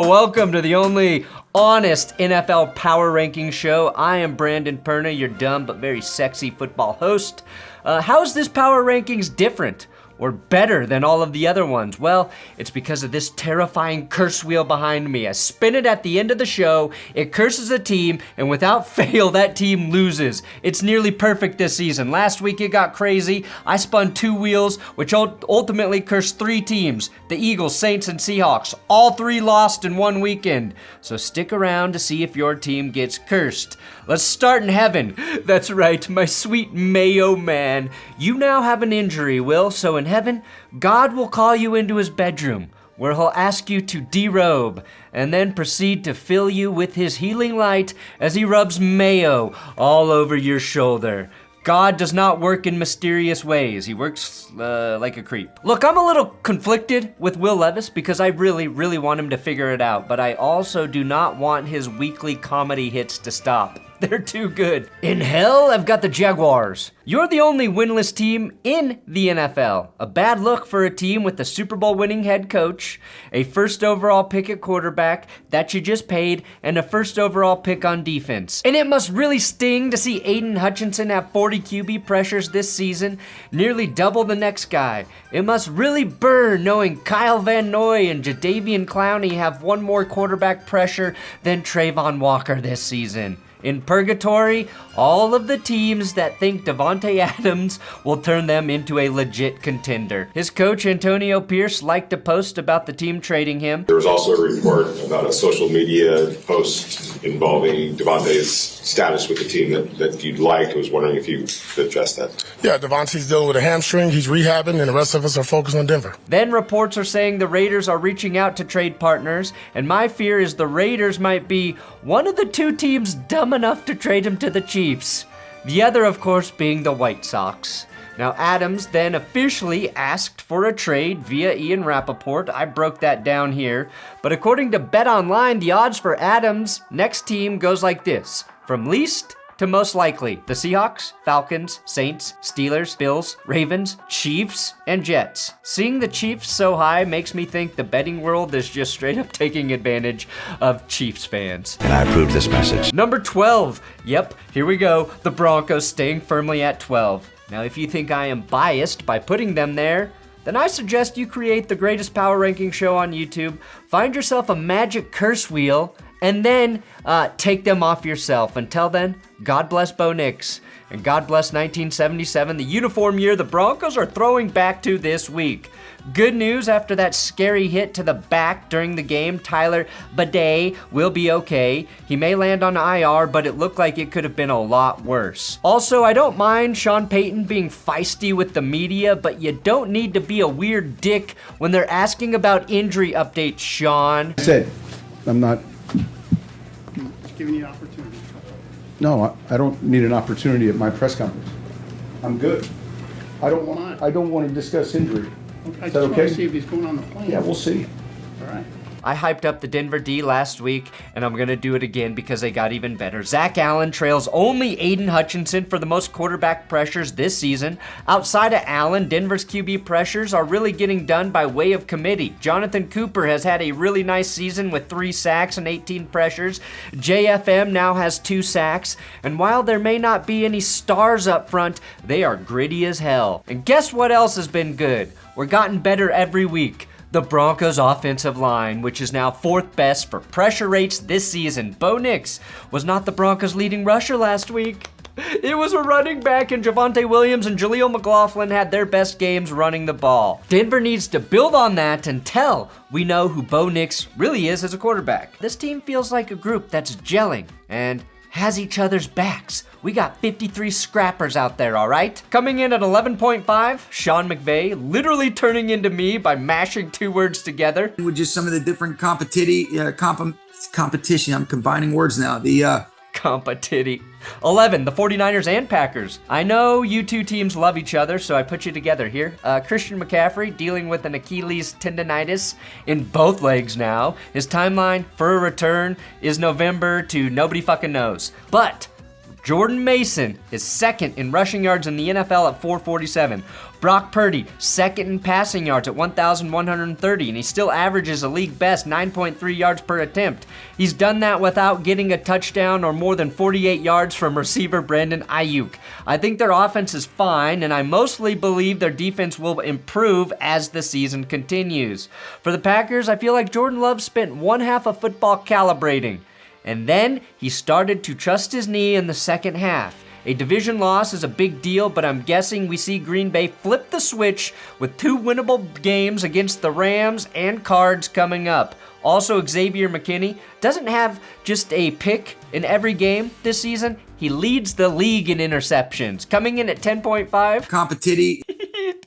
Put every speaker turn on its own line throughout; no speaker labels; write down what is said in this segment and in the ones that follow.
Welcome to the only honest NFL power ranking show. I am Brandon Perna, your dumb but very sexy football host. How is this power rankings different or better than all of the other ones? Well, it's because of this terrifying curse wheel behind me. I spin it at the end of the show, it curses a team, and without fail, that team loses. It's nearly perfect this season. Last week it got crazy. I spun 2 wheels, which ultimately cursed 3 teams. The Eagles, Saints, and Seahawks. All 3 lost in one weekend. So stick around to see if your team gets cursed. Let's start in heaven. That's right, my sweet Mayo man. You now have an injury, Will, so in heaven, God will call you into his bedroom, where he'll ask you to derobe, and then proceed to fill you with his healing light as he rubs mayo all over your shoulder. God does not work in mysterious ways. He works like a creep. Look, I'm a little conflicted with Will Levis because I really, really want him to figure it out, but I also do not want his weekly comedy hits to stop. They're too good. In hell, I've got the Jaguars. You're the only winless team in the NFL. A bad look for a team with a Super Bowl winning head coach, a first overall pick at quarterback that you just paid, and a first overall pick on defense. And it must really sting to see Aiden Hutchinson have 40 QB pressures this season, nearly double the next guy. It must really burn knowing Kyle Van Noy and Jadeveon Clowney have one more quarterback pressure than Trayvon Walker this season. In purgatory, all of the teams that think Davante Adams will turn them into a legit contender. His coach, Antonio Pierce, liked to post about the team trading him.
There was also a report about a social media post involving Davante's status with the team that you'd liked. I was wondering if you could address that.
Yeah, Davante's dealing with a hamstring. He's rehabbing, and the rest of us are focused on Denver.
Then reports are saying the Raiders are reaching out to trade partners, and my fear is the Raiders might be one of the 2 teams dumb enough to trade him to the Chiefs. The other, of course, being the White Sox. Now, Adams then officially asked for a trade via Ian Rappaport. I broke that down here. But according to BetOnline, the odds for Adams' next team goes like this. From least to most likely, the Seahawks, Falcons, Saints, Steelers, Bills, Ravens, Chiefs, and Jets. Seeing the Chiefs so high makes me think the betting world is just straight up taking advantage of Chiefs fans.
And I approve this message.
Number 12. Yep, here we go. The Broncos staying firmly at 12. Now, if you think I am biased by putting them there, then I suggest you create the greatest power ranking show on YouTube, find yourself a magic curse wheel, and then take them off yourself. Until then, God bless Bo Nix, and God bless 1977, the uniform year the Broncos are throwing back to this week. Good news, after that scary hit to the back during the game, Tyler Bidet will be okay. He may land on IR, but it looked like it could have been a lot worse. Also, I don't mind Sean Payton being feisty with the media, but you don't need to be a weird dick when they're asking about injury updates, Sean.
I said, I'm not...
Giving you an opportunity.
No, I don't need an opportunity at my press conference. I'm good. I don't want to discuss injury.
I
Is
just
that
want
okay?
to see if he's going on the plane.
Yeah, we'll see.
All right.
I hyped up the Denver D last week, and I'm going to do it again because they got even better. Zach Allen trails only Aiden Hutchinson for the most quarterback pressures this season. Outside of Allen, Denver's QB pressures are really getting done by way of committee. Jonathan Cooper has had a really nice season with 3 sacks and 18 pressures. JFM now has 2 sacks, and while there may not be any stars up front, they are gritty as hell. And guess what else has been good? We're gotten better every week. The Broncos' offensive line, which is now 4th best for pressure rates this season. Bo Nix was not the Broncos' leading rusher last week. It was a running back, and Javonte Williams and Jaleel McLaughlin had their best games running the ball. Denver needs to build on that until we know who Bo Nix really is as a quarterback. This team feels like a group that's gelling and has each other's backs. We got 53 scrappers out there, all right? Coming in at 11.5, Sean McVay, literally turning into me by mashing 2 words together.
With just some of the different competition, I'm combining words now.
Competitty. 11, the 49ers and Packers. I know you 2 teams love each other, so I put you together here. Christian McCaffrey dealing with an Achilles tendonitis in both legs now. His timeline for a return is November to nobody fucking knows. But Jordan Mason is 2nd in rushing yards in the NFL at 447. Brock Purdy, second in passing yards at 1,130, and he still averages a league best 9.3 yards per attempt. He's done that without getting a touchdown or more than 48 yards from receiver Brandon Ayuk. I think their offense is fine, and I mostly believe their defense will improve as the season continues. For the Packers, I feel like Jordan Love spent one half of football calibrating, and then he started to trust his knee in the second half. A division loss is a big deal, but I'm guessing we see Green Bay flip the switch with 2 winnable games against the Rams and Cards coming up. Also, Xavier McKinney doesn't have just a pick in every game this season. He leads the league in interceptions, coming in at 10.5.
Competiti.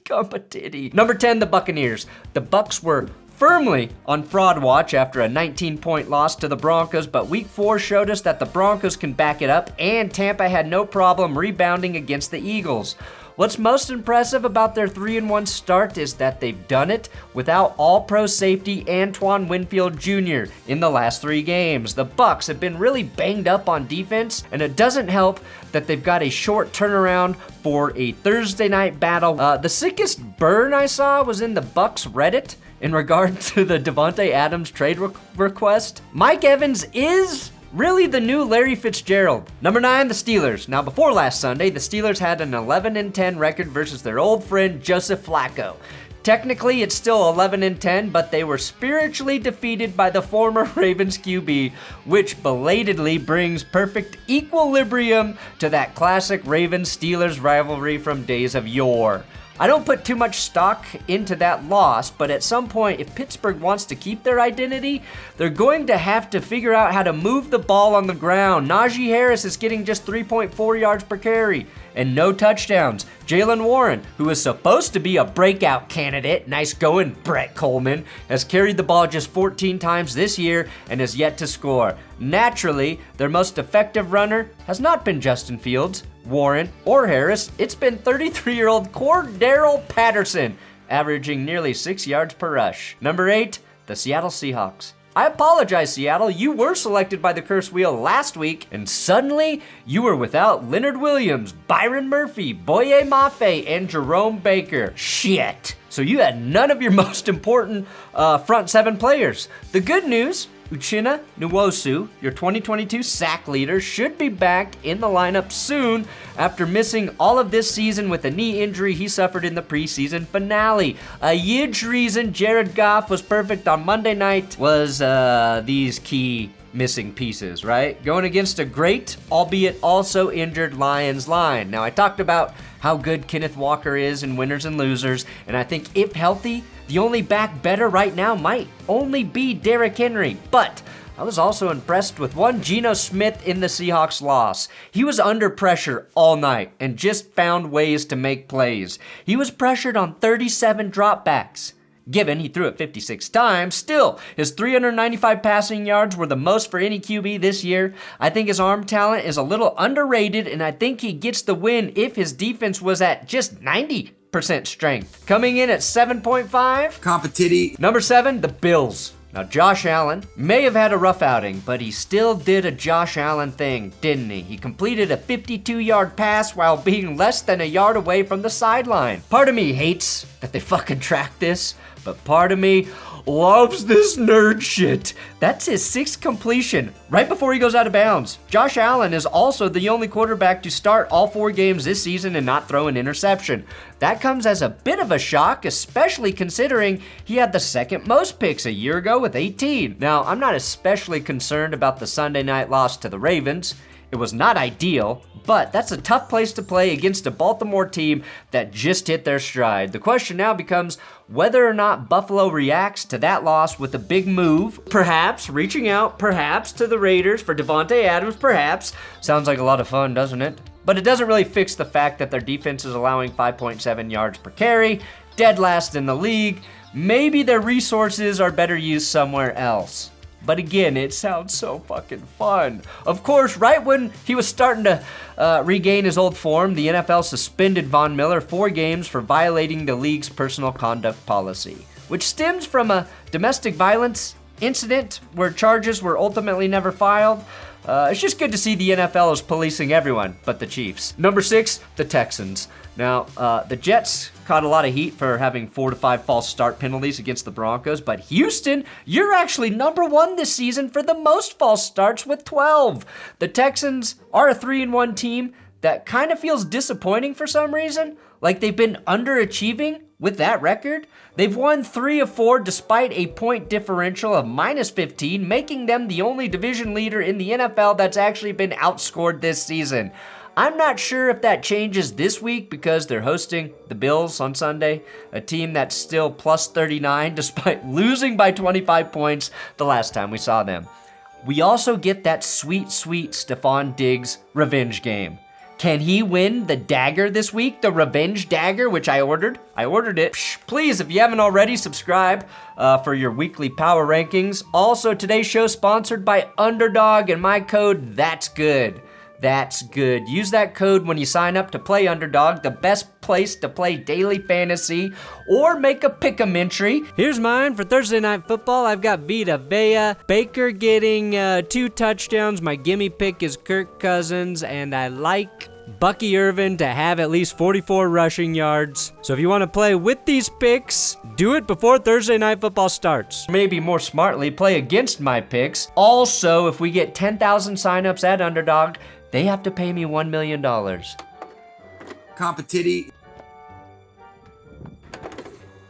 Competiti. Number 10, the Buccaneers. The Bucs were firmly on fraud watch after a 19-point loss to the Broncos, but week 4 showed us that the Broncos can back it up, and Tampa had no problem rebounding against the Eagles. What's most impressive about their 3-1 start is that they've done it without all-pro safety Antoine Winfield Jr. in the last 3 games. The Bucs have been really banged up on defense, and it doesn't help that they've got a short turnaround for a Thursday night battle. The sickest burn I saw was in the Bucs Reddit in regard to the Davante Adams trade request. Mike Evans is really the new Larry Fitzgerald. Number 9, the Steelers. Now, before last Sunday, the Steelers had an 11-10 record versus their old friend Joseph Flacco. Technically, it's still 11-10, but they were spiritually defeated by the former Ravens QB, which belatedly brings perfect equilibrium to that classic Ravens-Steelers rivalry from days of yore. I don't put too much stock into that loss, but at some point, if Pittsburgh wants to keep their identity, they're going to have to figure out how to move the ball on the ground. Najee Harris is getting just 3.4 yards per carry and no touchdowns. Jalen Warren, who is supposed to be a breakout candidate, nice going, Brett Coleman, has carried the ball just 14 times this year and has yet to score. Naturally, their most effective runner has not been Justin Fields, Warren, or Harris. It's been 33-year-old Cordarrelle Patterson, averaging nearly 6 yards per rush. Number 8, the Seattle Seahawks. I apologize, Seattle. You were selected by the curse wheel last week, and suddenly you were without Leonard Williams, Byron Murphy, Boye Mafe, and Jerome Baker. Shit. So you had none of your most important front 7 players. The good news, Uchenna Nwosu, your 2022 sack leader, should be back in the lineup soon after missing all of this season with a knee injury he suffered in the preseason finale. A huge reason Jared Goff was perfect on Monday night was these key missing pieces, right? Going against a great, albeit also injured Lions line. Now, I talked about how good Kenneth Walker is in winners and losers, and I think if healthy, the only back better right now might only be Derrick Henry. But I was also impressed with one Geno Smith in the Seahawks loss. He was under pressure all night and just found ways to make plays. He was pressured on 37 dropbacks. Given he threw it 56 times, still, his 395 passing yards were the most for any QB this year. I think his arm talent is a little underrated, and I think he gets the win if his defense was at just 90% strength. Coming in at 7.5.
Competiti.
Number 7, the Bills. Now, Josh Allen may have had a rough outing, but he still did a Josh Allen thing, didn't he? He completed a 52-yard pass while being less than a yard away from the sideline. Part of me hates that they fucking track this, but part of me loves this nerd shit. That's his 6th completion right before he goes out of bounds. Josh Allen is also the only quarterback to start all 4 games this season and not throw an interception. That comes as a bit of a shock, especially considering he had the second most picks a year ago with 18. Now, I'm not especially concerned about the Sunday night loss to the Ravens. It was not ideal, but that's a tough place to play against a Baltimore team that just hit their stride. The question now becomes whether or not Buffalo reacts to that loss with a big move, perhaps reaching out, perhaps to the Raiders for Davante Adams, perhaps. Sounds like a lot of fun, doesn't it? But it doesn't really fix the fact that their defense is allowing 5.7 yards per carry, dead last in the league. Maybe their resources are better used somewhere else. But again, it sounds so fucking fun. Of course, right when he was starting to regain his old form, the NFL suspended Von Miller 4 games for violating the league's personal conduct policy, which stems from a domestic violence incident where charges were ultimately never filed. It's just good to see the NFL is policing everyone but the Chiefs. Number 6, the Texans. Now, the Jets caught a lot of heat for having 4 to 5 false start penalties against the Broncos, but Houston, you're actually number 1 this season for the most false starts with 12. The Texans are a 3-1 team that kind of feels disappointing for some reason, like they've been underachieving with that record. They've won 3 of 4 despite a point differential of -15, making them the only division leader in the NFL that's actually been outscored this season. I'm not sure if that changes this week because they're hosting the Bills on Sunday, a team that's still plus 39 despite losing by 25 points the last time we saw them. We also get that sweet, sweet Stephon Diggs revenge game. Can he win the dagger this week? The revenge dagger, which I ordered. I ordered it. Please, if you haven't already, subscribe for your weekly power rankings. Also, today's show sponsored by Underdog and my code, That's Good. That's good. Use that code when you sign up to play Underdog, the best place to play daily fantasy, or make a pick'em entry. Here's mine for Thursday Night Football. I've got Vita Vea, Baker getting 2 touchdowns. My gimme pick is Kirk Cousins, and I like Bucky Irvin to have at least 44 rushing yards. So if you want to play with these picks, do it before Thursday Night Football starts. Maybe more smartly, play against my picks. Also, if we get 10,000 signups at Underdog, they have to pay me $1 million.
Competiti.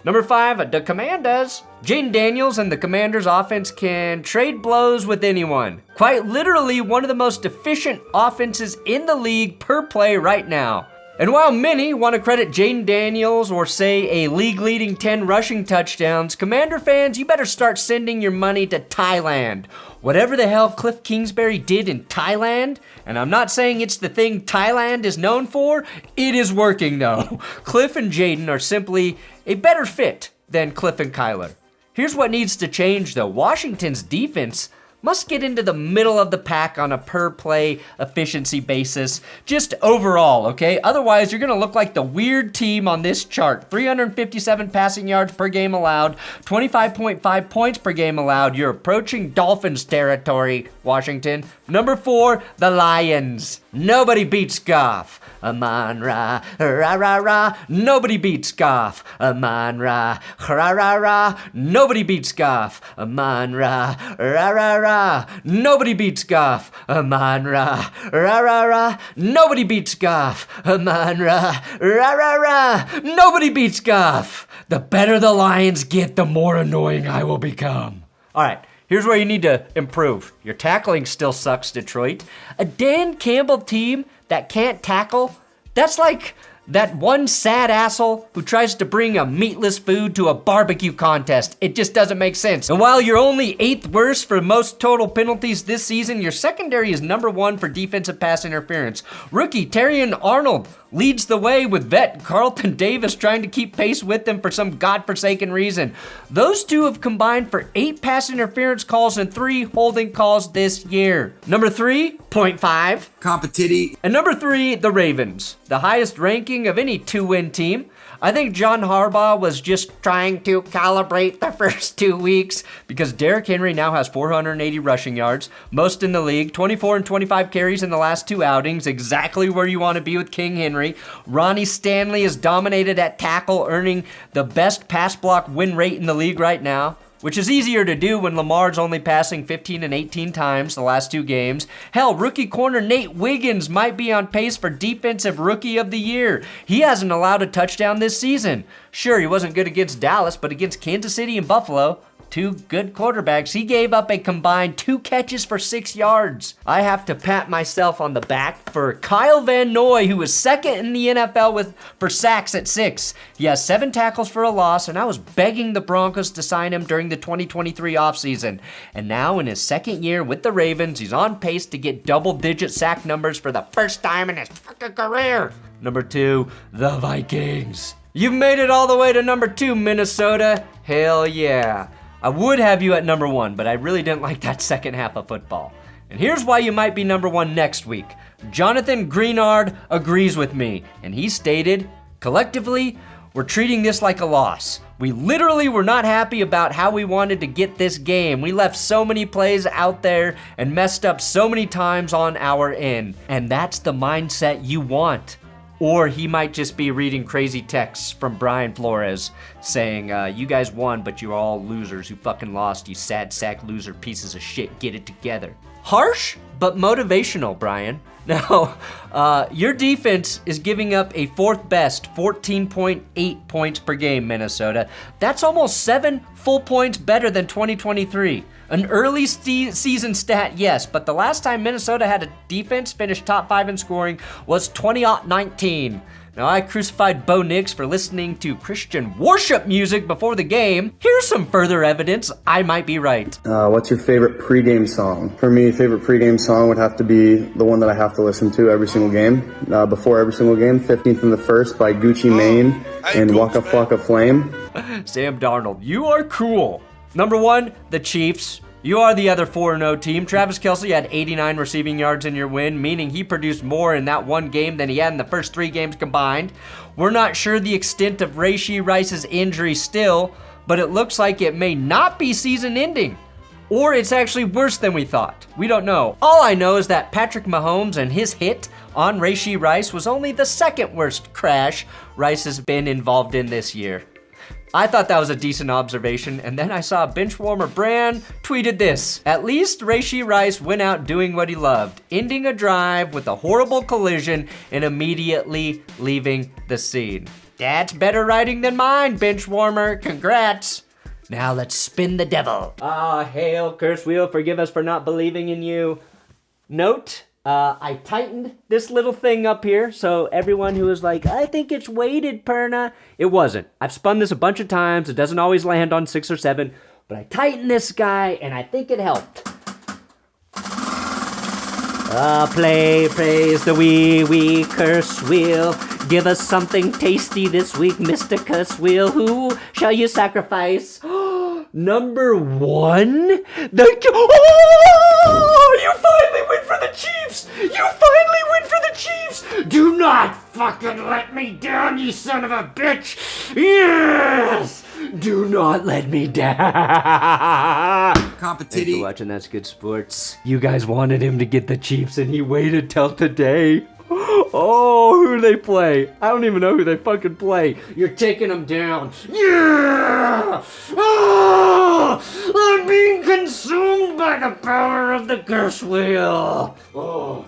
Number 5, the Commanders. Jaden Daniels and the Commanders offense can trade blows with anyone. Quite literally one of the most efficient offenses in the league per play right now. And while many want to credit Jaden Daniels or say a league-leading 10 rushing touchdowns, Commander fans, you better start sending your money to Thailand. Whatever the hell Cliff Kingsbury did in Thailand, and I'm not saying it's the thing Thailand is known for, it is working though. Cliff and Jaden are simply a better fit than Cliff and Kyler. Here's what needs to change though. Washington's defense must get into the middle of the pack on a per-play efficiency basis, just overall, okay? Otherwise, you're going to look like the weird team on this chart. 357 passing yards per game allowed, 25.5 points per game allowed. You're approaching Dolphins territory, Washington. Number 4, the Lions. Nobody beats Goff. Amon Ra, ra ra ra. Nobody beats Goff. Amon Ra, ra ra ra. Nobody beats Goff. Amon Ra, ra ra ra. Nobody beats Goff. Amon Ra, ra ra ra. Nobody beats Goff. Amon Ra, ra ra ra. Nobody beats Goff. The better the Lions get, the more annoying I will become. All right. Here's where you need to improve. Your tackling still sucks, Detroit. A Dan Campbell team that can't tackle, that's like that one sad asshole who tries to bring a meatless food to a barbecue contest. It just doesn't make sense. And while you're only 8th worst for most total penalties this season, your secondary is number 1 for defensive pass interference. Rookie Terrion Arnold leads the way with vet Carlton Davis trying to keep pace with them for some godforsaken reason. Those two have combined for 8 pass interference calls and 3 holding calls this year. Number 3, 0.5.
Competiti.
And number 3, the Ravens, the highest ranking of any 2-win team. I think John Harbaugh was just trying to calibrate the first 2 weeks because Derek Henry now has 480 rushing yards, most in the league, 24 and 25 carries in the last 2 outings, exactly where you want to be with King Henry. Ronnie Stanley is dominated at tackle, earning the best pass block win rate in the league right now, which is easier to do when Lamar's only passing 15 and 18 times the last 2 games. Hell, rookie corner Nate Wiggins might be on pace for Defensive Rookie of the Year. He hasn't allowed a touchdown this season. Sure, he wasn't good against Dallas, but against Kansas City and Buffalo, 2 good quarterbacks, he gave up a combined 2 catches for 6 yards. I have to pat myself on the back for Kyle Van Noy, who was 2nd in the NFL for sacks at 6. He has 7 tackles for a loss, and I was begging the Broncos to sign him during the 2023 offseason. And now in his 2nd year with the Ravens, he's on pace to get double-digit sack numbers for the first time in his fucking career. Number 2, the Vikings. You've made it all the way to number 2, Minnesota. Hell yeah. I would have you at number 1, but I really didn't like that second half of football. And here's why you might be number 1 next week. Jonathan Greenard agrees with me, and he stated, collectively, we're treating this like a loss. We literally were not happy about how we wanted to get this game. We left so many plays out there and messed up so many times on our end. And that's the mindset you want. Or he might just be reading crazy texts from Brian Flores saying, you guys won, but you're all losers who fucking lost, you sad sack loser pieces of shit. Get it together. Harsh, but motivational, Brian. Now, your defense is giving up a fourth best 14.8 points per game, Minnesota. That's almost 7 full points better than 2023. An early season stat, yes, but the last time Minnesota had a defense finish top 5 in scoring was 2019. Now, I crucified Bo Nix for listening to Christian worship music before the game. Here's some further evidence I might be right.
What's your favorite pregame song? For me, favorite pregame song would have to be the one that I have to listen to every single game. Before every single game, 15th and the First by Gucci Mane and Waka Flocka Flame.
Sam Darnold, you are cool. Number 1, the Chiefs. You are the other 4-0 team. Travis Kelce had 89 receiving yards in your win, meaning he produced more in that one game than he had in the first 3 games combined. We're not sure the extent of Rashee Rice's injury still, but it looks like it may not be season-ending. Or it's actually worse than we thought. We don't know. All I know is that Patrick Mahomes and his hit on Rashee Rice was only the second worst crash Rice has been involved in this year. I thought that was a decent observation, and then I saw Benchwarmer Brand tweeted this. At least Rashee Rice went out doing what he loved, ending a drive with a horrible collision and immediately leaving the scene. That's better writing than mine, Benchwarmer. Congrats. Now let's spin the devil. Hail, curse wheel, forgive us for not believing in you. Note, I tightened this little thing up here, so everyone who was like, I think it's weighted, Perna, it wasn't. I've spun this a bunch of times. It doesn't always land on 6 or 7, but I tightened this guy, and I think it helped. Praise the wee curse wheel. Give us something tasty this week, Mr. Curse Wheel. Who shall you sacrifice? Number 1? You finally went for the Chiefs! You finally went for the Chiefs! Do not fucking let me down, you son of a bitch! Yes! Do not let me down! Thanks for watching That's Good Sports. You guys wanted him to get the Chiefs and he waited till today. Oh, who they play? I don't even know who they fucking play. You're taking them down. Yeah! Oh, I'm being consumed by the power of the curse wheel. Oh.